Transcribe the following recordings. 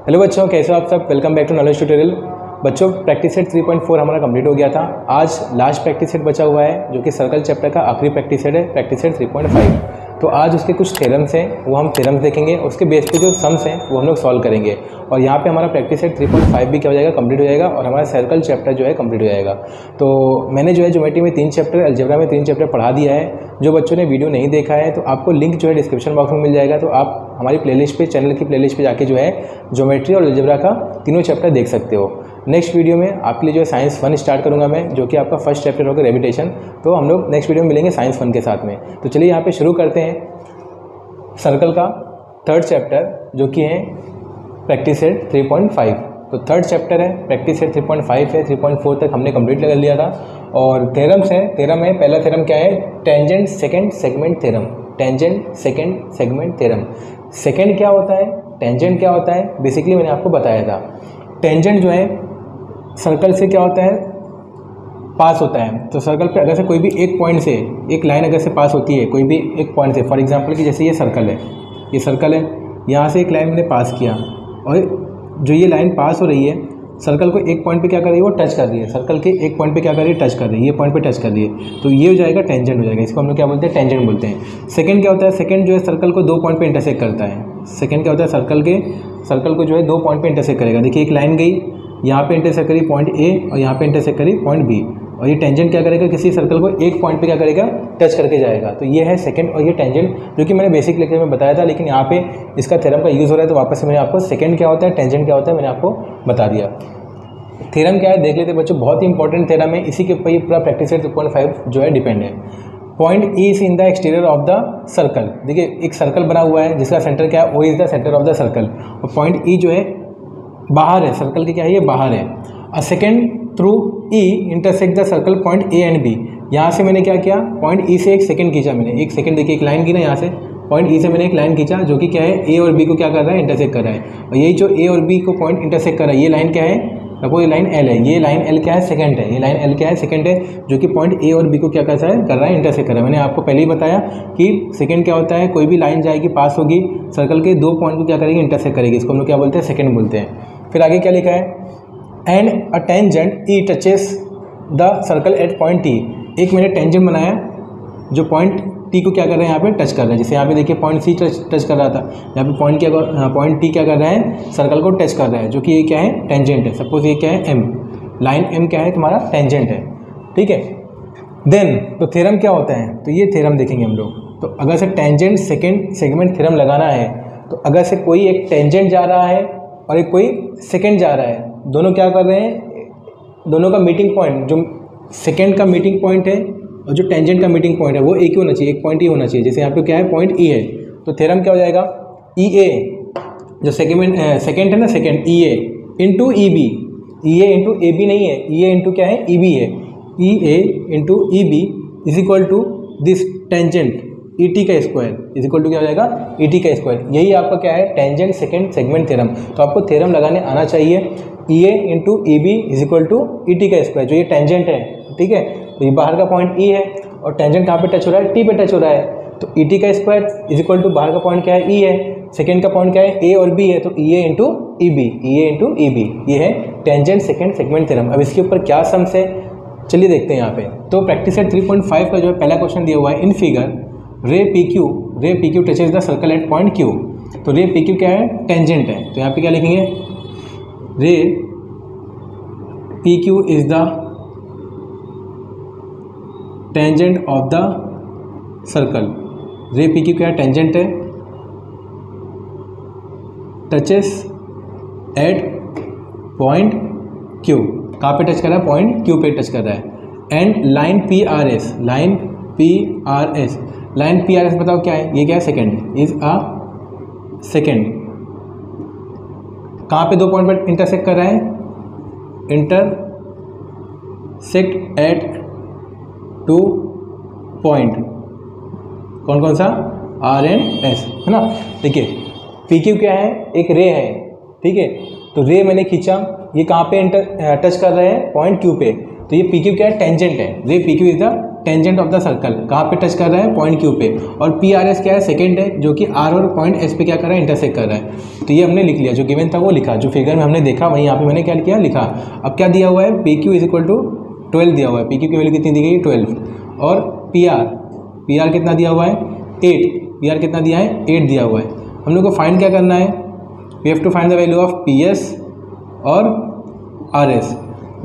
Hello बच्चों, कैसे हो आप सब। Welcome back to Knowledge Tutorial. बच्चों, प्रैक्टिस सेट 3.4 हमारा कंप्लीट हो गया था। आज लास्ट प्रैक्टिस सेट बचा हुआ है जो कि सर्कल चैप्टर का आखिरी प्रैक्टिस सेट है, प्रैक्टिस सेट 3.5। तो आज उसके कुछ थ्योरम्स हैं, वो हम थ्योरम्स देखेंगे। उसके बेस पे जो सम्स हैं वो हम लोग सॉल्व करेंगे। और यहाँ पे हमारा प्रैक्टिस सेट 3.5 भी क्या हो जाएगा, कंप्लीट हो जाएगा और हमारा सर्कल चैप्टर जो है कंप्लीट हो जाएगा। तो मैंने जो है ज्योमेट्री में 3 चैप्टर, अलजेब्रा में 3 चैप्टर पढ़ा दिया है। जो बच्चों ने वीडियो नहीं देखा है तो आपको लिंक जो है डिस्क्रिप्शन बॉक्स में मिल जाएगा। तो आप हमारी प्लेलिस्ट पे, चैनल की प्लेलिस्ट पे जाके जो है ज्योमेट्री और अलजेब्रा का तीनों चैप्टर देख सकते हो। नेक्स्ट वीडियो में आपके लिए जो है साइंस 1 स्टार्ट करूंगा मैं, जो कि आपका फर्स्ट चैप्टर होगा रेविटेशन। तो हम लोग नेक्स्ट वीडियो में मिलेंगे साइंस 1 के साथ में। तो चलिए यहाँ पे शुरू करते हैं सर्कल का 3rd चैप्टर, जो कि है प्रैक्टिस सेट 3.5। तो 3rd चैप्टर है, प्रैक्टिस सेट 3.5 है। 3.4 तक हमने कंप्लीट कर लिया था। और थ्योरम्स हैं, थ्योरम है। पहला थ्योरम क्या है, tangent second segment theorem. Tangent second segment theorem. Second क्या होता है, टेंजेंट क्या होता है, बेसिकली मैंने आपको बताया था। टेंजेंट जो है सर्कल से क्या होता है, पास होता है। तो सर्कल पे अगर से कोई भी एक पॉइंट से एक लाइन अगर से पास होती है, कोई भी एक पॉइंट से, फॉर एग्जांपल कि जैसे ये सर्कल है, ये सर्कल है, यहाँ से एक लाइन मैंने पास किया और जो ये लाइन पास हो रही है सर्कल को एक पॉइंट पे क्या कर रही है, वो टच कर रही है। सर्कल के एक पॉइंट पे क्या कर रही है, टच कर रही है, ये पॉइंट पे टच कर रही है। तो ये हो जाएगा टेंजेंट हो जाएगा। इसको हम लोग क्या बोलते हैं, टेंजेंट बोलते हैं। सेकंड क्या होता है, सेकंड जो है सर्कल को 2 पॉइंट पे इंटरसेक्ट करता है। सेकंड क्या होता है, सर्कल को जो है 2 पॉइंट पे इंटरसेक्ट करेगा। देखिए एक लाइन गई, यहाँ पे इंटरसेक्ट करी पॉइंट ए और यहाँ पे इंटरसेक्ट करी पॉइंट बी। और ये टेंजेंट क्या करेगा, किसी सर्कल को एक पॉइंट पे क्या करेगा, टच करके जाएगा। तो ये है सेकंड और ये टेंजेंट, जो कि मैंने बेसिक लेक्चर में बताया था। लेकिन यहाँ पे इसका थ्योरम का यूज़ हो रहा है, तो वापस से मैंने आपको सेकंड क्या होता है, टेंजेंट क्या होता है, मैंने आपको बता दिया। थ्योरम क्या है देख लेते बच्चों, बहुत ही इंपॉर्टेंट थ्योरम है। इसी के ऊपर ये पूरा प्रैक्टिस सेट 2.5 जो है डिपेंड है। Point E is in the exterior of the circle. देखिए एक सर्कल बना हुआ है जिसका सेंटर क्या है, O is the centre of the circle. और पॉइंट ई जो है बाहर है, सर्कल के क्या है, ये बाहर है। A secant through E intersect the circle point A and B. यहाँ से मैंने क्या किया, पॉइंट ई से एक सेकंड खींचा मैंने। एक सेकंड देखिए, एक लाइन की ना, यहाँ से पॉइंट ई से मैंने एक लाइन खींचा, जो कि क्या है, ए और बी को क्या कर रहा है, इंटरसेक्ट कर रहा है। और यही जो ए और बी को पॉइंट इंटरसेक्ट कर रहा है, ये लाइन क्या है, देखो ये लाइन एल है। ये लाइन एल क्या है, सेकंड है। ये लाइन एल क्या है, सेकंड है, जो कि पॉइंट ए और बी को क्या कर रहा है, इंटरसेक्ट कर रहा है। मैंने आपको पहले ही बताया कि सेकंड क्या होता है, कोई भी लाइन जाएगी, पास होगी, सर्कल के 2 पॉइंट को क्या करेगी, इंटरसेक्ट करेगी। इसको हम लोग क्या बोलते हैं, सेकंड बोलते हैं। फिर आगे क्या लिखा है, and a tangent E touches the circle at point T. एक मैंने टेंजेंट बनाया जो पॉइंट टी को क्या कर रहे हैं, यहाँ पे टच कर रहा है। जैसे यहाँ पे देखिए पॉइंट सी टच कर रहा था, यहाँ पे पॉइंट टी क्या कर रहा है, सर्कल को टच कर रहा है, जो कि ये क्या है, टेंजेंट है। सपोज ये क्या है, एम, लाइन एम क्या है, तुम्हारा टेंजेंट है। ठीक है। देन तो थ्योरम क्या होता है, तो ये थ्योरम देखेंगे हम लोग। तो अगर से टेंजेंट सेकेंड सेगमेंट थ्योरम लगाना है, तो अगर से कोई एक टेंजेंट जा रहा है और एक कोई सेकेंड जा रहा है, दोनों क्या कर रहे हैं, दोनों का मीटिंग पॉइंट, जो सेकेंड का मीटिंग पॉइंट है और जो टेंजेंट का मीटिंग पॉइंट है, वो एक ही होना चाहिए, एक पॉइंट ही होना चाहिए। जैसे यहाँ पे क्या है, पॉइंट ई है, तो थ्योरम क्या हो जाएगा, ई ए, जो सेकेंड है ना, secant E A into E B. E A into A B नहीं है, ई ए इंटू क्या है, ई बी है। E A into E B is equal to this tangent E T का स्क्वायर इज इक्वल टू क्या हो जाएगा, ई T का स्क्वायर। यही आपका क्या है, टेंजेंट सेकेंड सेगमेंट थ्योरम। तो आपको थ्योरम लगाने आना चाहिए। E A into E B is equal to E T का स्क्वायर, जो ये टेंजेंट है। ठीक है, तो ये बाहर का पॉइंट ई है और टेंजेंट कहाँ पे टच हो रहा है, टी पे टच हो रहा है। तो ई टी का स्क्वायर इज इक्वल टू बाहर का पॉइंट क्या है, ई है, सेकेंड का पॉइंट क्या है, ए और बी है, तो ई A into E B, E A into E B, ये है टेंजेंट सेकेंड सेगमेंट थ्योरम। अब इसके ऊपर क्या सम्स है, चलिए देखते हैं यहाँ पे। तो प्रैक्टिस सेट 3.5 का जो है पहला क्वेश्चन दिया हुआ है, इन फिगर रे P Q touches the circle at point Q. तो रे पी क्यू क्या है, टेंजेंट है। तो यहाँ पे क्या लिखेंगे, रे P Q is the tangent of the circle. रे पी क्यू क्या है, टेंजेंट है, टचेस एट पॉइंट क्यू। कहाँ पे टच कर रहा है, पॉइंट क्यू पे टच कर रहा है। And line P R S, line P R S, line P R S बताओ क्या है, ये क्या है, सेकेंड, इज अ सेकेंड। कहाँ पे 2 पॉइंट पर इंटरसेक्ट कर रहा है, इंटरसेक्ट एट 2 पॉइंट, कौन कौन सा, आर एंड एस, है ना। देखिए पी क्यू क्या है, एक रे है। ठीक है, तो रे मैंने खींचा, ये कहाँ पे टच कर रहे हैं, पॉइंट क्यू पे। तो ये पी क्यू क्या है, टेंजेंट है। ये P Q is the tangent of the circle, कहाँ पे टच कर रहा है, पॉइंट क्यू पे। और पी आर एस क्या है, सेकेंड है, जो कि आर और पॉइंट एस पे क्या कर रहा है, इंटरसेक्ट कर रहा है। तो ये हमने लिख लिया, जो गिवन था वो लिखा, जो फिगर में हमने देखा वहीं यहाँ पे मैंने क्या किया, लिखा। अब क्या दिया हुआ है, P Q is equal to 12 दिया हुआ है, पी क्यू की वैल्यू कितनी दी गई, 12। और पी आर कितना दिया हुआ है, 8। पी आर कितना दिया है, 8 दिया हुआ है। हम लोग को फाइंड क्या करना है, we have to find the value of P S और R S.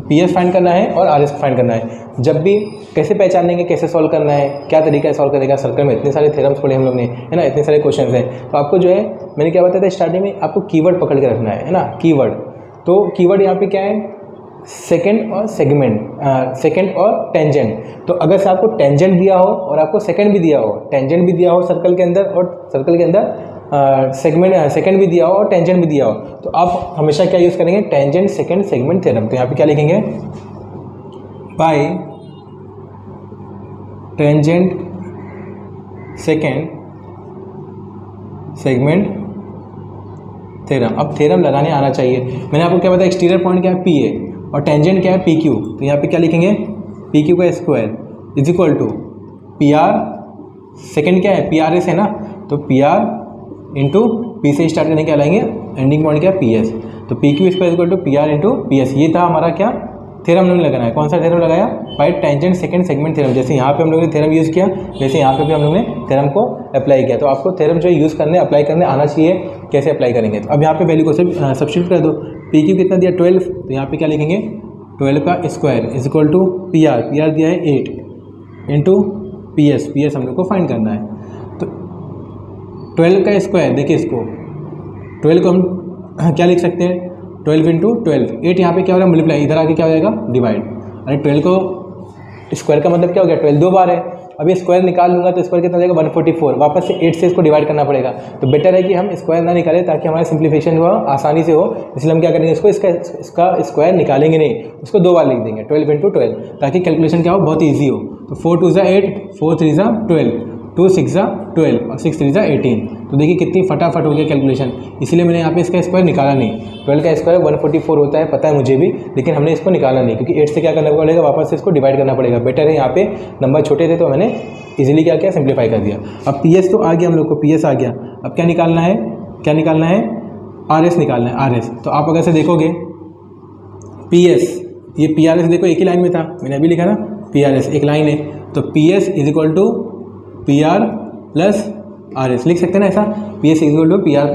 P S find करना है और आर एस फाइंड करना है। जब भी कैसे पहचानेंगे, कैसे सॉल्व करना है, क्या तरीका है सॉल्व करेगा, सर्कल में इतने सारे थ्योरम्स पढ़े हम लोग ने, है ना, इतने सारे क्वेश्चंस हैं। तो आपको जो है, मैंने क्या बताया था स्टार्टिंग में, आपको कीवर्ड पकड़ के रखना है ना, कीवर्ड। तो कीवर्ड यहाँ पे क्या है, सेकंड और सेगमेंट, सेकंड और टेंजेंट। तो अगर से आपको टेंजेंट दिया हो और आपको सेकंड भी दिया हो, टेंजेंट भी दिया हो सर्कल के अंदर और सर्कल के अंदर सेकंड भी दिया हो और टेंजेंट भी दिया हो, तो आप हमेशा क्या यूज़ करेंगे, टेंजेंट सेकंड सेगमेंट थ्योरम। तो यहाँ पे क्या लिखेंगे, bye tangent second segment theorem. अब थ्योरम लगाने आना चाहिए। मैंने आपको क्या बताया, एक्सटीरियर पॉइंट क्या है, पी ए, और टेंजेंट क्या है, पी क्यू। तो यहाँ पे क्या लिखेंगे, पी क्यू का square is equal to P R, secant क्या है, पी आर एस है ना, तो पी आर इंटू पी से स्टार्ट करने क्या लाएंगे, एंडिंग पॉइंट क्या है, पी एस। तो P Q square equal to P R into P S. ये था हमारा क्या थ्योरम हमने लगाना है। कौन सा थ्योरम लगाया, bye tangent second segment theorem. जैसे यहाँ पे हम लोगों ने थ्योरम यूज़ किया, वैसे यहाँ पे भी हम लोगों ने थ्योरम को अप्लाई किया। तो आपको थ्योरम जो यूज़ करने, अप्लाई करने आना चाहिए, कैसे अप्लाई करेंगे। तो अब यहाँ पे वैल्यू को सब्स्टिट्यूट कर दो। पी क्यू कितना दिया, 12। तो यहाँ पे क्या लिखेंगे, 12 का square is equal to P R दिया है 8 इंटू पी एस हम लोग को फाइंड करना है। तो 12 का स्क्वायर, देखिए इसको 12 को हम क्या लिख सकते हैं, 12 इंटू 12। 8 यहाँ पे क्या हो रहा है, मल्टीप्लाई, इधर आके क्या हो जाएगा, डिवाइड। अरे 12 को स्क्वायर का मतलब क्या हो गया, 12 दो बार है। अब ये स्क्वायर निकाल लूँगा तो स्क्वायर कितना हो जाएगा, 144। वापस से 8 से इसको डिवाइड करना पड़ेगा। तो बेटर है कि हम स्क्वायर ना निकालें, ताकि हमारा सिंप्लीफिकेशन हो आसानी से हो। इसलिए हम क्या करेंगे, इसका स्क्वायर निकालेंगे नहीं, उसको दो बार लिख देंगे, 12 इंटू 12, ताकि कैलकुलेशन क्या हो, बहुत ईजी हो। तो 4 2 = 8, 4 3 = 12, 2 6 = 12 और 6 3 = 18। तो देखिए कितनी फटाफट हो गया कैलकुलेशन। इसलिए मैंने यहाँ पे इसका स्क्वायर निकाला नहीं। 12 का स्क्वायर 144 होता है, पता है मुझे भी, लेकिन हमने इसको निकाला नहीं, क्योंकि 8 से क्या करना पड़ेगा, वापस से इसको डिवाइड करना पड़ेगा। बेटर है यहाँ पे नंबर छोटे थे तो मैंने इजीली क्या किया, सिंप्लीफाई कर दिया। अब पी एस तो आ गया, हम लोग को पी एस आ गया। अब क्या निकालना है, आर एस निकालना है, आर एस। तो आप अगर से देखोगे पी एस, ये पी आर एस देखो एक ही लाइन में था, मैंने अभी लिखा ना, पी आर एस एक लाइन है। तो P S is equal to P R plus R S, लिख सकते हैं ना ऐसा, P S is equal to P R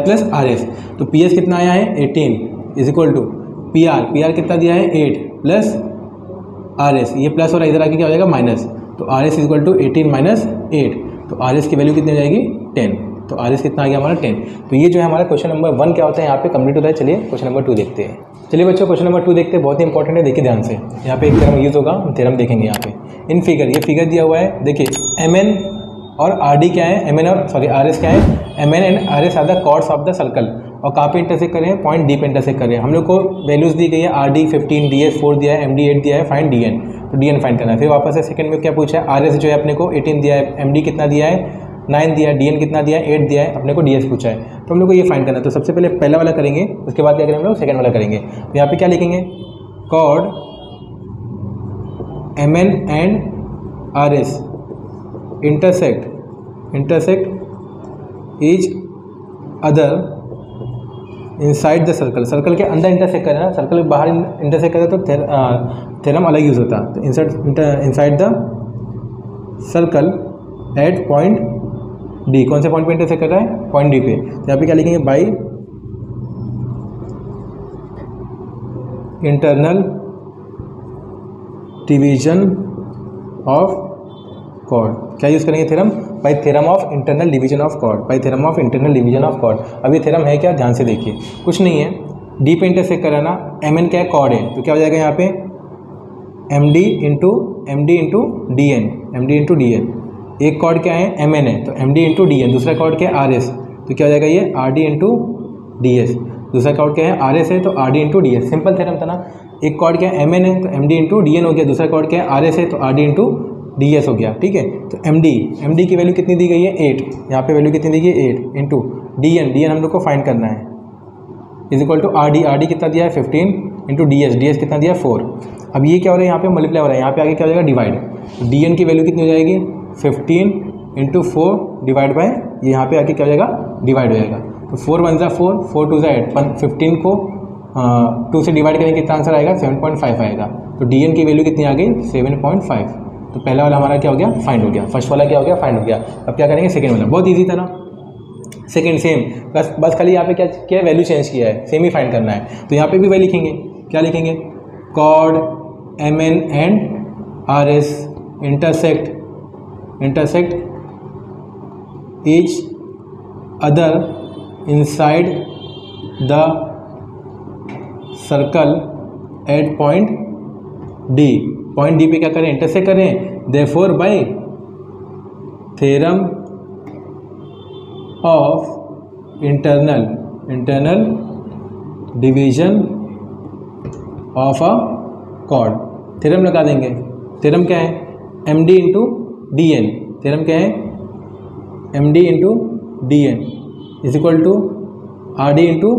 plus R S. तो पी एस कितना आया है, 18 is equal to P R कितना दिया है, 8 प्लस आर एस। ये प्लस और इधर आके क्या हो जाएगा, माइनस। तो R S is equal to 18 minus 8। तो आर एस की वैल्यू कितनी हो जाएगी, 10। तो आर एस कितना आ गया हमारा, 10। तो ये जो है हमारा क्वेश्चन नंबर 1 क्या होता है यहाँ पे कंप्लीट होता है। चलिए क्वेश्चन नंबर 2 देखते हैं। चलिए बच्चों क्वेश्चन नंबर 2 देखते हैं, बहुत ही इंपॉर्टेंट है, देखिए ध्यान से। यहाँ पे एक थ्योरम यूज़ होगा, हम थ्योरम देखेंगे यहाँ पे। इन फिगर, ये फिगर दिया हुआ है, देखिए एम एन और आर डी क्या है, आर एस क्या है, M N and R S are the chords of the circle. और कहाँ पे इंटरसेक्ट कर रहे हैं, पॉइंट डी पे इंटरसेक्ट कर रहे हैं। हम लोग को वैल्यूज़ दी गई है, आर डी 15, डी एस 4 दिया है, एम डी 8 दिया है, फाइंड डी एन। तो डी एन फाइंड करना है। फिर वापस से सेकंड में क्या पूछा है, आर एस जो है अपने को 18 दिया है, एम डी कितना दिया है, 9 दिया है, डी एन कितना दिया है, 8 दिया है, अपने को डी एस पूछा है। तो हम लोग को ये फाइंड करना है। तो सबसे पहले पहला वाला करेंगे, उसके बाद क्या करेंगे हम लोग, सेकंड वाला करेंगे। तो यहाँ पे क्या लिखेंगे, chord M N and R S intersect each other inside the circle. Circle के अंदर इंटरसेक्ट करें ना, सर्कल के बाहर इंटरसेक्ट करें तो थ्योरम अलग यूज़ होता है। तो inside the circle at point D, कौन से पॉइंट पे इंटरसेक्ट कर रहा है, पॉइंट डी पे। यहाँ पे क्या लिखेंगे, by internal division of chord. क्या यूज़ करेंगे theorem, by theorem of internal division of chord, by theorem of internal division of chord. अब ये थ्योरम है क्या, ध्यान से देखिए, कुछ नहीं है, डी पे इंटरसेक्ट कराना, एम एन क्या है, कॉर्ड है, तो क्या हो जाएगा यहाँ पे M D into D N. एक कॉर्ड क्या है, एम एन है, तो M D into D N. दूसरा कॉर्ड क्या है, आर एस, तो क्या हो जाएगा ये R D into D S. दूसरा कॉर्ड क्या है, आर एस है, तो R D into D S. Simple theorem था ना। एक कॉर्ड क्या है, एम एन है, तो M D into D N हो गया। दूसरा कॉर्ड क्या है, आर एस है, तो R D into D S हो गया, ठीक है। तो एम डी की वैल्यू कितनी दी गई है, 8। यहाँ पे वैल्यू कितनी दी गई है, 8 इंटू डी एन हम लोग को फाइंड करना है, is equal to R D कितना दिया है, 15 इंटू डी एस कितना दिया 4। अब ये क्या हो रहा है यहाँ पे मल्टीप्लाई हो रहा है, यहाँ पे आगे क्या हो जाएगा डिवाइड, तो डी एन की वैल्यू कितनी हो जाएगी 15 इंटू 4 डिवाइड बाय ये यहाँ पे आके क्या हो जाएगा डिवाइड हो जाएगा। तो 4 1 ज़ा 4, 4 2 ज़ा 8, 15 को 2 से डिवाइड करेंगे कितना आंसर आएगा 7.5 आएगा। तो डी एन की वैल्यू कितनी आ गई 7.5। तो पहला वाला हमारा क्या हो गया फाइंड हो गया, फर्स्ट वाला क्या हो गया फाइंड हो गया। अब क्या करेंगे सेकेंड वाला, बहुत ईजी था ना, सेकेंड सेम, बस खाली यहाँ पे क्या किया है वैल्यू चेंज किया है, सेम ही फाइंड करना है। तो यहाँ पे भी वही लिखेंगे, क्या लिखेंगे कॉड M N and R S intersect each other inside the circle at point D. Point D पे क्या करें इंटरसेक्ट करें, therefore by theorem of internal division of a chord, theorem लगा देंगे। थ्योरम क्या है M D into D N, theorem क्या है M D into D N is equal to R D into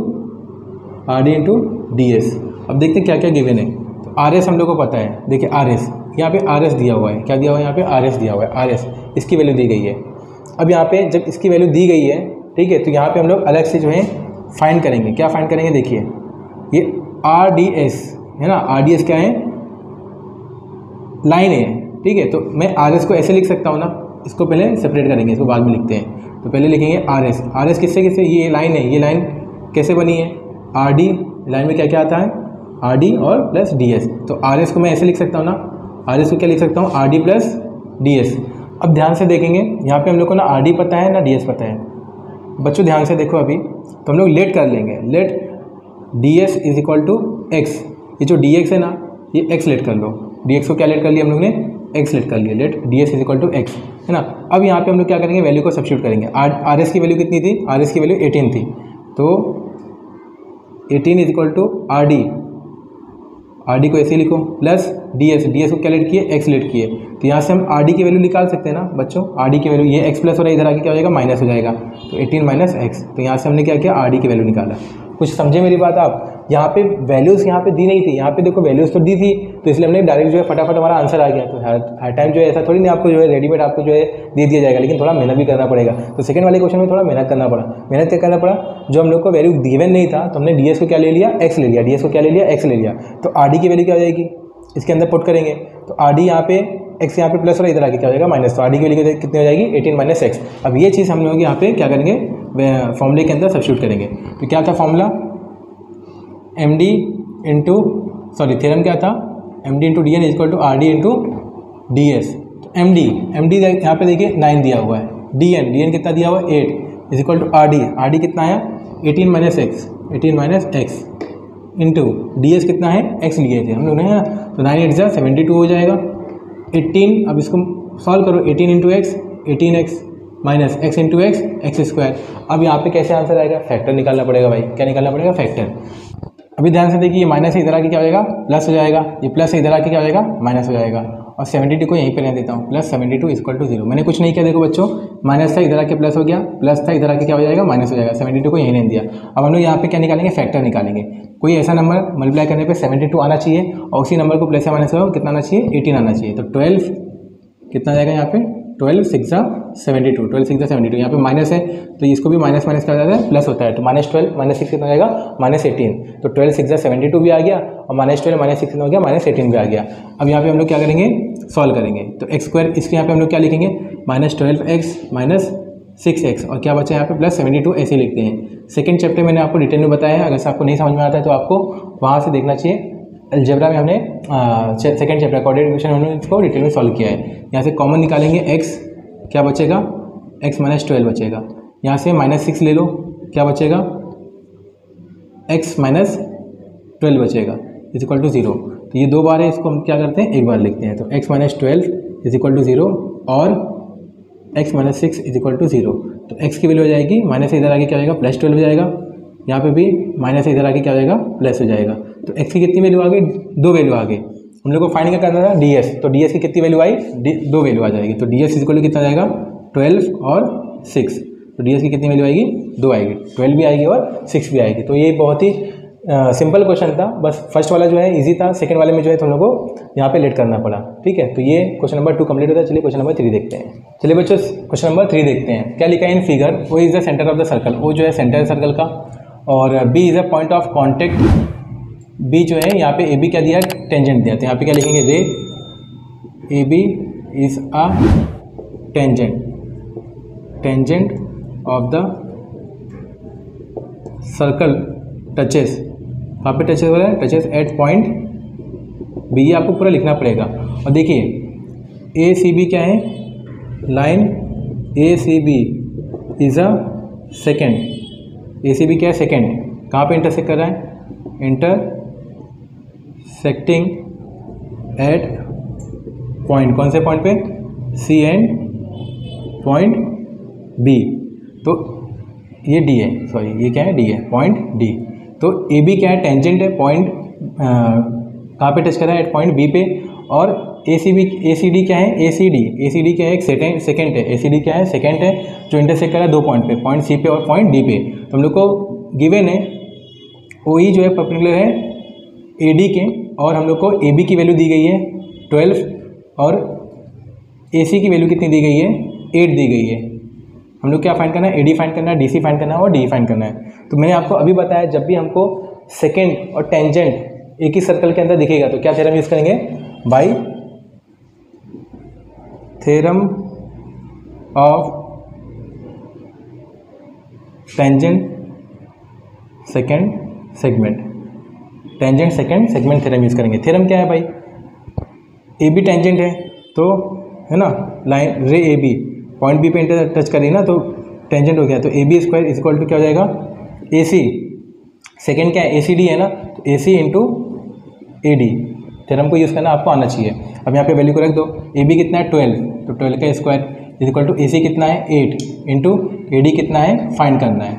D S. अब देखते हैं क्या क्या गिवन है। तो आर एस हम लोग को पता है, देखिए आर एस, यहाँ पे आर एस दिया हुआ है, क्या दिया हुआ है यहाँ पे आर एस दिया हुआ है, आर एस इसकी वैल्यू दी गई है। अब यहाँ पे जब इसकी वैल्यू दी गई है ठीक है, तो यहाँ पे हम लोग अलग से जो है फाइंड करेंगे, क्या फाइंड करेंगे देखिए ये आर डी एस है ना, आर डी एस क्या है लाइन है ठीक है। तो मैं आर एस को ऐसे लिख सकता हूँ ना, इसको पहले सेपरेट करेंगे, इसको बाद में लिखते हैं। तो पहले लिखेंगे आर एस, आर एस किससे किससे, ये लाइन है, ये लाइन कैसे बनी है आर डी, लाइन में क्या क्या आता है आर डी और प्लस डी एस। तो आर एस को मैं ऐसे लिख सकता हूँ ना, आर एस को क्या लिख सकता हूँ R D plus D S. अब ध्यान से देखेंगे यहाँ पे हम लोग को ना आर डी पता है ना डी एस पता है। बच्चों ध्यान से देखो, अभी तो हम लोग लेट कर लेंगे, let D S is equal to X, ये जो डी एक्स है ना ये एक्स लेट कर लो, डी एक्स को क्या लेट कर लिया हम लोग ने एक्स लेट कर लिया, let D S is equal to X है ना। अब यहाँ पे हम लोग क्या करेंगे वैल्यू को सब्स्टिट्यूट करेंगे, आर एस की वैल्यू कितनी थी, आर एस की वैल्यू 18 थी, तो 18 is equal to R D को ऐसे लिखो प्लस डी एस को क्या लेट किए एक्स लेट किए। तो यहाँ से हम आर डी की वैल्यू निकाल सकते हैं ना बच्चों, आर डी की वैल्यू ये एक्स प्लस हो रहा है, इधर आके क्या हो जाएगा माइनस हो जाएगा, तो 18 माइनस एक्स। तो यहाँ से हमने क्या किया आर डी की वैल्यू निकाला। कुछ समझे मेरी बात आप, यहाँ पे वैल्यूज़ यहाँ पे दी नहीं थी, यहाँ पे देखो वैल्यूज़ तो दी थी, तो इसलिए हमने डायरेक्ट जो है फटाफट हमारा आंसर आ गया। तो हर टाइम जो है ऐसा थोड़ी नहीं आपको जो है रेडीमेड आपको जो है दे दिया जाएगा, लेकिन थोड़ा मेहनत भी करना पड़ेगा। तो सेकंड वाले क्वेश्चन में थोड़ा मेहनत करना पड़ा, मेहनत क्या करना पड़ा, जो हम लोग को वैल्यू गिवन नहीं था तो हमने डी एस को क्या ले लिया एक्स ले लिया, डी एस को क्या ले लिया एक्स ले लिया। तो आर डी की वैल्यू क्या हो जाएगी इसके अंदर पुट करेंगे, तो आर डी यहाँ पे एक्स यहाँ पे प्लस हो रहा है, इधर आके क्या हो जाएगा माइनस, तो आर डी की वैल्यू कितनी हो जाएगी 18 माइनस एक्स। अब ये चीज़ हम लोग यहाँ पे क्या करेंगे फॉर्मूले के अंदर सब्स्टिट्यूट करेंगे। तो क्या था formula M D into sorry theorem क्या था M D into D N is equal to R D into D S. तो एम डी यहाँ पे देखिए 9 दिया हुआ है, डी एन कितना दिया हुआ है 8 is equal to R D कितना है 18 minus X into D S कितना है एक्स लिए थे हम लोग ने है ना, तो 9 8 जा 72 हो जाएगा 18। अब इसको सॉल्व करो 18 into x 18x minus X into x square. अब यहाँ पे कैसे आंसर आएगा, फैक्टर निकालना पड़ेगा भाई, क्या निकालना पड़ेगा फैक्टर। अभी ध्यान से देखिए ये माइनस से इधर आके क्या हो जाएगा प्लस हो जाएगा, ये प्लस से इधर आके क्या हो जाएगा माइनस हो जाएगा, और 72 को यहीं पे रहने देता हूँ प्लस 72 इक्वल टू 0। मैंने कुछ नहीं किया देखो बच्चों, माइनस था इधर आके प्लस हो गया, प्लस था इधर आके क्या हो जाएगा माइनस हो जाएगा, 72 को यहीं रहने दिया। अब हम लोग यहाँ पे क्या निकालेंगे फैक्टर निकालेंगे, कोई ऐसा नंबर मल्टीप्लाई करने पे 72 आना चाहिए और उसी नंबर को प्लस या माइनस हो कितना आना चाहिए 18 आना चाहिए। तो 12 कितना आ जाएगा यहाँ पे 12 6 72, 12 6 72, यहाँ पे माइनस है तो इसको भी माइनस माइनस क्या जाता है प्लस होता है, तो -12 -6 कितना हो जाएगा -18। तो 12 6 72 भी आ गया और -12 -6 कितना हो गया -18 भी आ गया। अब यहाँ पे हम लोग क्या करेंगे सॉल्व करेंगे, तो एक्स स्क्वायर इसके यहाँ पे हम लोग क्या लिखेंगे -12x 6x और क्या बचा यहाँ पे +72 ऐसे लिखते हैं। सेकंड चैप्टर मैंने आपको डिटेल में बताया है, अगर से आपको नहीं समझ में आता है तो आपको वहाँ से देखना चाहिए। अलजेब्रा में हमने सेकंड चैप्टर कोऑर्डिनेट इक्वेशन हमने इसको डिटेल में सॉल्व किया है। यहाँ से कॉमन निकालेंगे x क्या बचेगा x -12 बचेगा, यहाँ से -6 ले लो क्या बचेगा x -12 बचेगा इज इक्वल टू 0। तो ये दो बार है, इसको हम क्या करते हैं एक बार लिखते हैं, तो x -12 इज इक्वल टू 0 और x -6 इज इक्वल टू 0। तो x की वैल्यू हो जाएगी माइनस से इधर आगे क्या हो जाएगा +12 हो जाएगा, यहाँ पे भी माइनस से इधर आगे क्या हो जाएगा प्लस हो जाएगा। तो x की कितनी वैल्यू आ गई, 2 वैल्यू आ गई। हम लोग को फाइंड क्या करना था ds, तो ds की कितनी वैल्यू आई 2 वैल्यू आ जाएगी। तो ds इज इक्वल टू कितना जाएगा 12 और 6, तो ds की कितनी वैल्यू आएगी 2 आएगी, 12 भी आएगी और 6 भी आएगी। तो ये बहुत ही सिंपल क्वेश्चन था, बस फर्स्ट वाला जो है इजी था, सेकंड वाले में जो है तुम लोगों को यहाँ पे लेट करना पड़ा। ठीक है, तो ये क्वेश्चन नंबर 2 कंप्लीट होता है। चलिए क्वेश्चन नंबर 3 देखते हैं। चलिए बच्चों क्वेश्चन नंबर 3 देखते हैं। क्या लिखा है in figure, O is the centre of the circle, O जो है सेंटर है सर्कल का, और B is a point of contact, B जो है यहाँ पे ए बी क्या दिया, टेंजेंट दिया, तो यहाँ पे क्या लिखेंगे, ray A B is a tangent of the circle touches, कहाँ पे टचेस हो रहा है, टचेस एट पॉइंट बी, ये आपको पूरा लिखना पड़ेगा। और देखिए ए सी बी क्या है, line A C B is a secant, A C B क्या है, सेकेंड, कहाँ पे इंटरसेक्ट कर रहा है, इंटरसेक्टिंग एट पॉइंट, कौन से पॉइंट पे, सी एंड पॉइंट बी, तो ये डी है, सॉरी ये क्या है, डी है, पॉइंट डी। तो ए बी क्या है, टेंजेंट है, पॉइंट कहाँ पे टच कर रहा है, एट पॉइंट बी पे, और ए सी डी क्या है, ए सी डी क्या है, एक सेकेंड है, ए सी डी क्या है, सेकेंड है, जो इंटरसेक्ट कर रहा है 2 पॉइंट पे, पॉइंट सी पे और पॉइंट डी पे। तो हम लोग को गिवन है ओ ई जो है परपेंडिकुलर है ए डी के, और हम लोग को ए बी की वैल्यू दी गई है 12, और ए सी की वैल्यू कितनी दी गई है, 8 दी गई है। हम लोग क्या फाइंड करना है, ए डी फाइंड करना है, डी सी फाइंड करना है और डी फाइंड करना है। तो मैंने आपको अभी बताया जब भी हमको सेकेंड और टेंजेंट एक ही सर्कल के अंदर दिखेगा तो क्या थ्योरम यूज़ करेंगे, bye theorem of tangent second segment, tangent second segment theorem use करेंगे। थ्योरम क्या है भाई, ए बी टेंजेंट है तो है ना, line ray A B point B पे इंटर टच करी ना, तो टेंजेंट हो गया, तो A B square is equal to क्या हो जाएगा, ए सी, सेकेंड क्या है, ए सी डी है ना, तो ए सी इंटू ए डी, थ्योरम को यूज़ करना आपको आना चाहिए। अब यहाँ पे वैल्यू को रख दो, ए बी कितना है 12, तो 12 का square is equal to A सी कितना है 8 इंटू ए डी कितना है फाइंड करना है।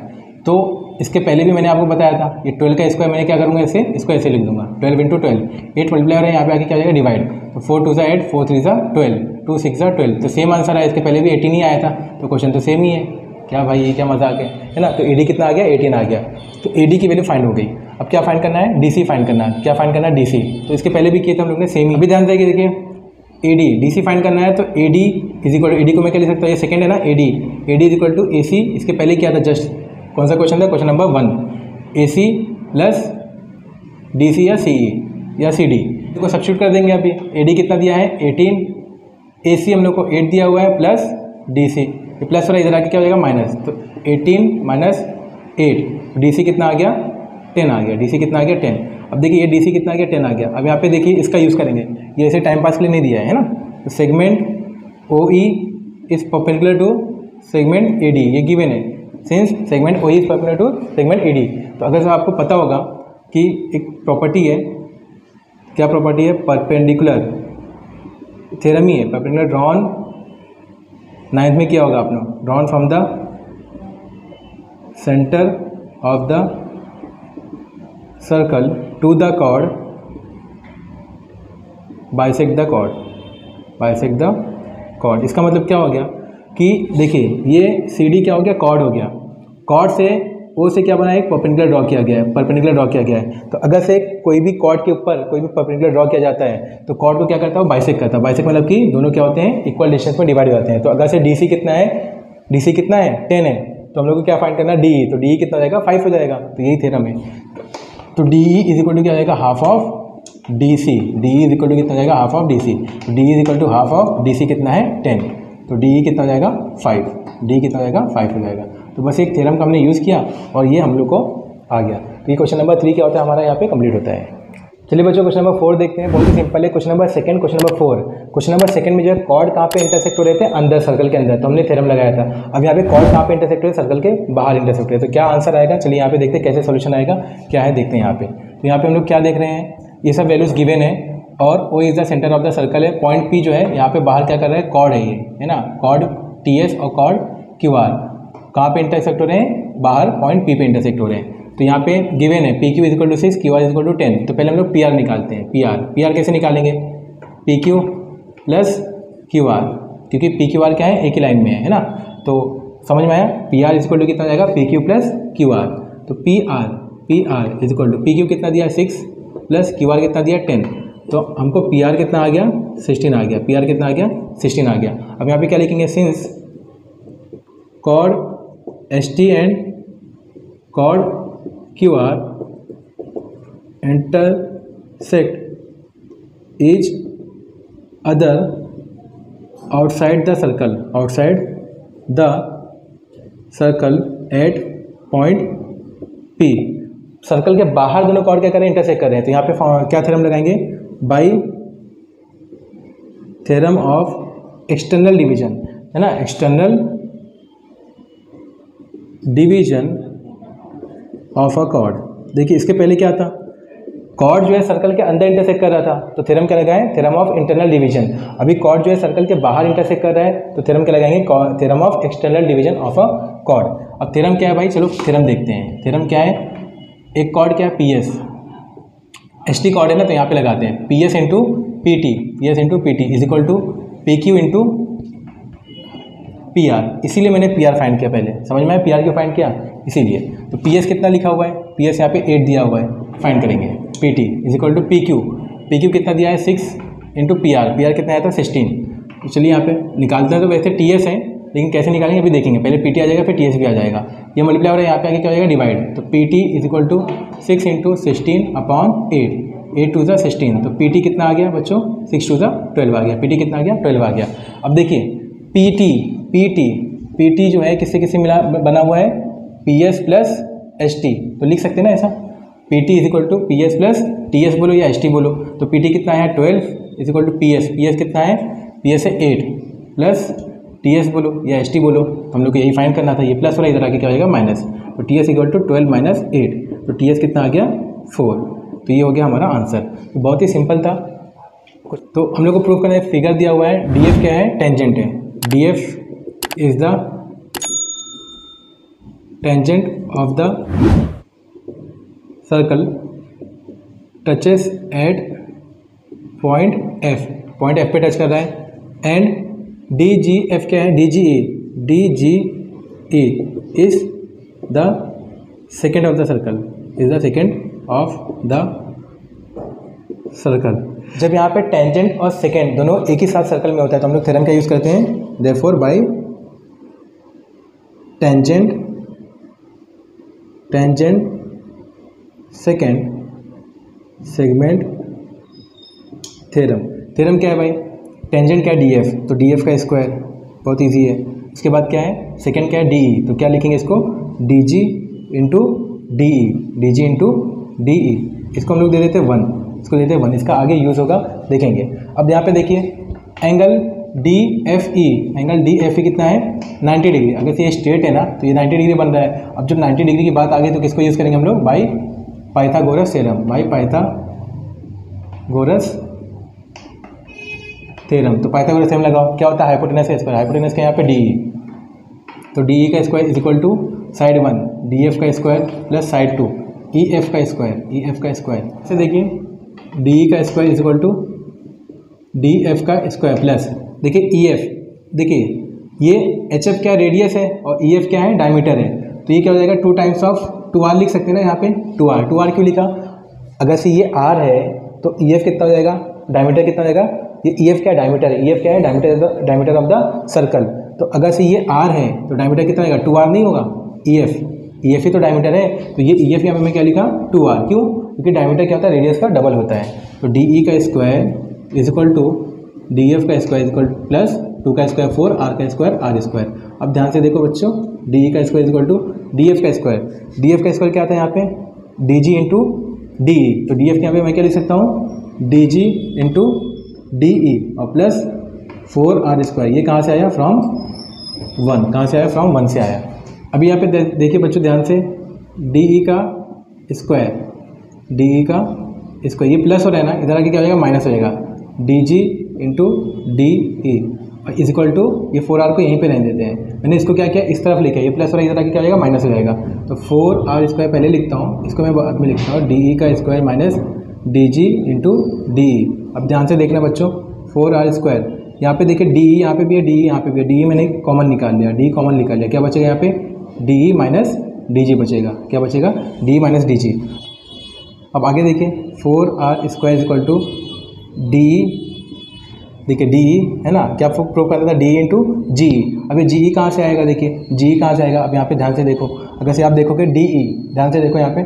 तो इसके पहले भी मैंने आपको बताया था, ये 12 का स्क्वायर मैंने क्या करूँगा, इसको ऐसे लिख दूंगा, 12 इंटू 12, 8 मल्टीप्लाई हो रहा है, यहाँ पे आके क्या हो जाएगा, डिवाइड, तो 4 2 8, 4 3 12, 2 6 12, तो सेम आंसर आया, इसके पहले भी 18 ही आया था, तो क्वेश्चन तो सेम ही है। क्या भाई ये क्या मजाक है ना, तो ए डी कितना आ गया, 18 आ गया, तो ए डी की वैल्यू फाइंड हो गई। अब क्या फाइंड करना है, डी सी फाइंड करना है, क्या फाइंड करना है, डी सी, तो इसके पहले भी किए थे हम लोग ने, सेम ही। भी ध्यान देंगे, देखिए A D D C find करना है, तो A D is equal to, A D को मैं क्या लिख सकता हूँ, ये सेकंड है ना, A D is equal to A C, इसके पहले क्या था, जस्ट कौन सा क्वेश्चन था, question number 1, A C plus D C या सी ई या सी डी, इसको सब्स्टिट्यूट कर देंगे। अभी ए डी कितना दिया है 18, ए सी हम लोग को 8 दिया हुआ है, प्लस डी सी, ये प्लस वाला इधर आके क्या हो जाएगा माइनस, तो 18 माइनस 8, डी सी कितना आ गया 10 आ गया, डी सी कितना आ गया 10। अब देखिए ये डी सी कितना आ गया 10 आ गया। अब यहाँ पे देखिए इसका यूज़ करेंगे, ये ऐसे टाइम पास के लिए नहीं दिया है ना, तो segment O E is perpendicular to segment A D, ये गिवन है, since segment O E is perpendicular to segment A D. तो अगर आपको पता होगा कि एक प्रॉपर्टी है, क्या प्रॉपर्टी है, परपेंडिकुलर थ्योरम ही है, परपेंडिकुलर ड्रॉन 9th में किया होगा आपने, drawn from the centre of the circle to the chord bisect the chord. इसका मतलब क्या हो गया कि देखिए ये सी डी क्या हो गया, कॉर्ड हो गया, कॉर्ड से ओ से क्या बना है, एक परपेंडिकुलर ड्रॉ किया गया है, परपेंडिकुलर ड्रॉ किया गया है। तो अगर से कोई भी कॉर्ड के ऊपर कोई भी परपेंडिकुलर ड्रॉ किया जाता है तो कॉर्ड को क्या करता है, बाइसेक्ट करता है। बाइसेक्ट मतलब कि दोनों क्या होते हैं, इक्वल डिस्टेंस में डिवाइड हो जाते हैं। तो अगर से डी सी कितना है, 10 है, तो हम लोग को क्या फाइंड करना है, डी, तो डी कितना हो जाएगा 5 हो जाएगा, तो यही थ्योरम है। तो डी इज इक्वल टू क्या हो जाएगा, half of D C, D is equal to कितना हो जाएगा, half of D C, D is equal to half of D C कितना है 10, तो डी कितना हो जाएगा 5, डी कितना हो जाएगा 5 हो जाएगा। तो बस एक थ्योरम का हमने यूज़ किया और ये हम लोग को आ गया। तो ये क्वेश्चन नंबर 3 क्या होता है हमारा यहाँ पे कंप्लीट होता है। चलिए बच्चों क्वेश्चन नंबर 4 देखते हैं, बहुत ही सिंपल है। Question number 2, question number 4। Question number 2 में जो है कॉर्ड कहाँ पे इंटरसेक्ट हो रहे थे, अंदर सर्कल के अंदर, तो हमने थ्योरम लगाया था। अब यहाँ पे कॉर्ड कहाँ पे इंटरसेक्ट हो रहे, सर्कल के बाहर इंटरसेक्ट हो रहे, तो क्या आंसर आएगा, चलिए यहाँ पे देखते हैं कैसे सोल्यूशन आएगा, क्या है देखते हैं यहाँ पे। तो यहाँ पे हम लोग क्या देख रहे हैं, ये सब वैल्यूज गिवन है और O is the centre of the circle है, पॉइंट पी जो है यहाँ पे बाहर क्या कर रहा है, कॉर्ड है, ये है ना, कॉर्ड टी एस और कॉर्ड क्यू आर कहाँ पे इंटरसेक्ट हो रहे हैं, बाहर पॉइंट पी पे इंटरसेक्ट हो रहे हैं। तो यहाँ पे गिवन है P Q is equal to 6, Q R is equal to 10। तो पहले हम लोग पी आर निकालते हैं, पी आर कैसे निकालेंगे, P Q plus Q are, क्योंकि पी क्यू आर क्या है, एक ही लाइन में है ना। तो समझ में आया, P R is equal to कितना हो जाएगा, P Q plus Q R. तो P R P R is equal to P Q कितना दिया 6 प्लस क्यू आर कितना दिया 10, तो हमको पी आर कितना आ गया 16 आ गया, पी आर कितना आ गया 16 आ गया। अब यहाँ पे क्या लिखेंगे, since code S T and code Q R intersect each other outside the circle at point P। Circle के बाहर दोनों कॉर्ड क्या कर रहे हैं, इंटरसेक्ट कर रहे हैं। तो यहाँ पे क्या थ्योरम लगाएंगे, by theorem of external division, है ना, external division of a cord. देखिए इसके पहले क्या था, कॉर्ड जो है सर्कल के अंदर इंटरसेक्ट कर रहा था, तो थ्योरम क्या लगाएं, थ्योरम ऑफ इंटरनल डिवीजन। अभी कॉर्ड जो है सर्कल के बाहर इंटरसेक्ट कर रहा है, तो थ्योरम क्या लगाएंगे, theorem of external division of a cord. अब थ्योरम क्या है भाई, चलो थ्योरम देखते हैं। थ्योरम क्या है, एक कॉर्ड क्या है P S, S T chord है ना, तो यहाँ पे लगाते हैं P S into P T, P S into P T is equal to P Q into P R. इसीलिए मैंने पी आर फाइंड किया, पहले समझ में आया पी आर क्यों फाइंड किया, इसीलिए। तो पी एस कितना लिखा हुआ है, पी एस यहाँ पे 8 दिया हुआ है, फाइंड करेंगे P T is equal to P Q कितना दिया है 6 इंटू पी आर कितना आया था 16। तो चलिए यहाँ पे निकालते हैं, तो वैसे टी एस है लेकिन कैसे निकालेंगे अभी देखेंगे, पहले पी टी आ जाएगा फिर टी एस भी आ जाएगा, ये मल्टीप्लाई हो रहा है, यहाँ पे आगे क्या हो जाएगा डिवाइड। तो P T is equal to 6 into 16 upon 8 टू ज़ा 16, तो पी टी कितना आ गया बच्चों 6 टू ज़ा 12 आ गया, पी टी कितना आ गया 12 आ गया। अब देखिए पी टी जो है किससे किससे मिला बना हुआ है, P S plus S T, तो लिख सकते हैं ना ऐसा, P T is equal to P S plus T S बोलो या एस टी बोलो। तो पी टी कितना है 12 is equal to P S कितना है, पी एस है 8 प्लस टी एस बोलो या एस टी बोलो, तो हम लोग को यही फाइंड करना था, ये प्लस वाला इधर आके क्या हो जाएगा माइनस, तो T S equal to 12 minus 8, तो टी एस कितना आ गया 4। तो ये हो गया हमारा आंसर, तो बहुत ही सिंपल था। तो हम लोग को प्रूव करना है, फिगर दिया हुआ है, डी एफ क्या है, टेंजेंट है, D F is the tangent of the circle touches at point F पे टच कर रहा है, एंड डी जी एफ क्या है, D G E is the secant of the circle, is the secant of the circle. जब यहाँ पे tangent और सेकेंड दोनों एक ही साथ सर्कल में होता है तो हम लोग थ्योरम क्या यूज़ करते हैं, therefore by tangent segment theorem क्या है भाई, टेंजेंट क्या है डी एफ, तो डी एफ का स्क्वायर, बहुत इजी है। इसके बाद क्या है, सेकेंड क्या है डी ई, तो क्या लिखेंगे इसको, डी जी इंटू डी ई, इसको हम लोग दे देते हैं 1, इसको देते हैं 1, इसका आगे यूज़ होगा देखेंगे। अब यहाँ पे देखिए एंगल डी एफ ई कितना है 90 डिग्री, अगर से ये स्ट्रेट है ना तो ये 90 डिग्री बन रहा है। अब जब 90 डिग्री की बात आ गई तो किसको यूज़ करेंगे हम लोग, बाई पाइथागोरस थ्योरम। तो पाइथागोरस थ्योरम लगाओ, क्या होता है हाइपोटेनस है स्क्वायर, हाइपोटेनस का यहाँ पे डी ई, तो डी ई का square is equal to side 1 D F का square plus side 2 E F का स्क्वायर। से देखिए डी ई का square is equal to D F का स्क्वायर प्लस देखिए ई एफ, देखिए ये एच एफ क्या रेडियस है और ई एफ क्या है डायमीटर है, तो ये क्या हो जाएगा 2 टाइम्स ऑफ 2r लिख सकते हैं ना, यहाँ पे 2r क्यों लिखा, अगर से ये r है तो ई एफ कितना हो जाएगा, डायमीटर कितना हो जाएगा, ये ई एफ क्या है डायमीटर है, ई एफ क्या है डायमीटर ऑफ द सर्कल, तो अगर से ये r है तो डायमीटर कितना होगा 2r नहीं होगा, ई एफ ही तो डायमीटर है, तो ये ई एफ यहाँ पे मैं क्या लिखा 2r, क्यों, क्योंकि डायमीटर क्या होता है रेडियस का डबल होता है। तो डी ई का square is equal to D F का स्क्वायर इज इक्वल प्लस 2 का स्क्वायर 4 r का स्क्वायर r स्क्वायर। अब ध्यान से देखो बच्चों, डी ई का square is equal to D F का स्क्वायर क्या आता है यहाँ पे D G into D E, तो डी एफ के यहाँ पे मैं क्या लिख सकता हूँ डी जी इंटू डी ई और प्लस 4r स्क्वायर, ये कहाँ से आया फ्रॉम 1, कहाँ से आया फ्रॉम 1 से आया। अभी यहाँ पे देखिए बच्चों ध्यान से, डी ई का स्क्वायर ये प्लस हो रहा है ना, इधर आके क्या हो जाएगा माइनस हो जाएगा, D G into D E is equal to ये 4r को यहीं पे रहने देते हैं, मैंने इसको क्या किया इस तरफ लिखा, ये प्लस हो रहा है इधर आके क्या हो जाएगा माइनस हो जाएगा, तो 4r स्क्वायर पहले लिखता हूँ, इसको मैं बाद में लिखता हूँ डी ई का square minus D G into D ई। अब ध्यान से देखना बच्चों, 4r स्क्वायर यहाँ पे देखिए डी ई यहाँ पे भी है, डी ई यहाँ पे भी है, डी ई मैंने कॉमन निकाल लिया, डी कॉमन निकाल लिया, क्या बचेगा यहाँ पे D E minus D G बचेगा। क्या बचेगा? D minus D G. अब आगे देखिए 4r square equal to D, देखिए डी है ना, क्या प्रूव करता था? D into G. अभी जी कहाँ से आएगा? देखिए जी कहाँ से आएगा? अब यहाँ पे ध्यान से देखो, अगर से आप देखोगे डी ई, ध्यान से देखो यहाँ पे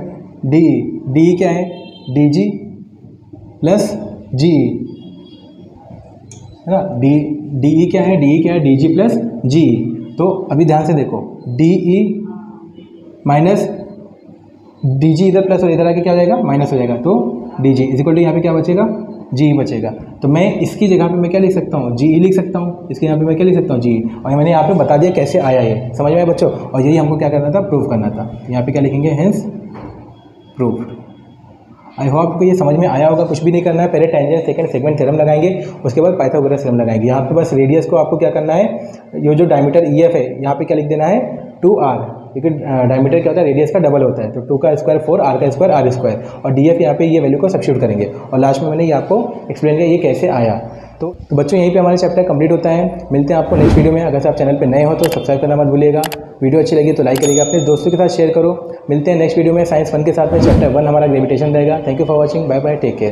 डी क्या है? डी जी प्लस जी है ना, डी ई क्या है? डी ई क्या है? डी जी प्लस जी। तो अभी ध्यान से देखो, डी ई माइनस डी जी इधर प्लस और इधर आके क्या हो जाएगा? माइनस हो जाएगा। तो D G is equal to यहाँ पे क्या बचेगा? जी बचेगा। तो मैं इसकी जगह पे मैं क्या लिख सकता हूँ? जी ई लिख सकता हूँ। इसके यहाँ पे मैं क्या लिख सकता हूँ? जी। और मैंने यहाँ पे बता दिया कैसे आया ये, समझ में आया बच्चों? और यही हमको क्या करना था? प्रूव करना था। यहाँ पे क्या लिखेंगे? Hence prove. आई होप आपको ये समझ में आया होगा। कुछ भी नहीं करना है, पहले टेंजेंट सेकंड सेगमेंट थ्योरम लगाएंगे, उसके बाद पाइथागोरस थ्योरम लगाएंगे। यहाँ पे बस रेडियस को आपको क्या करना है, ये जो डायमीटर ई एफ है यहाँ पे क्या लिख देना है? 2r, क्योंकि डायमीटर क्या होता है? रेडियस का डबल होता है। तो 2 का स्क्वायर 4, r का स्क्वायर r स्क्वायर, और डी एफ यहाँ पे ये वैल्यू को सब्स्टिट्यूट करेंगे। और लास्ट में मैंने ये आपको एक्सप्लेन किया ये कैसे आया। तो बच्चों यहीं पे हमारा चैप्टर कंप्लीट होता है। मिलते हैं आपको नेक्स्ट वीडियो में। अगर आप चैनल पे नए हो तो सब्सक्राइब करना मत भूलिएगा। वीडियो अच्छी लगी तो लाइक करिएगा, अपने दोस्तों के साथ शेयर करो। मिलते हैं नेक्स्ट वीडियो में साइंस 1 के साथ में। चैप्टर 1 हमारा ग्रेविटेशन रहेगा। Thank you for watching, bye bye, take care.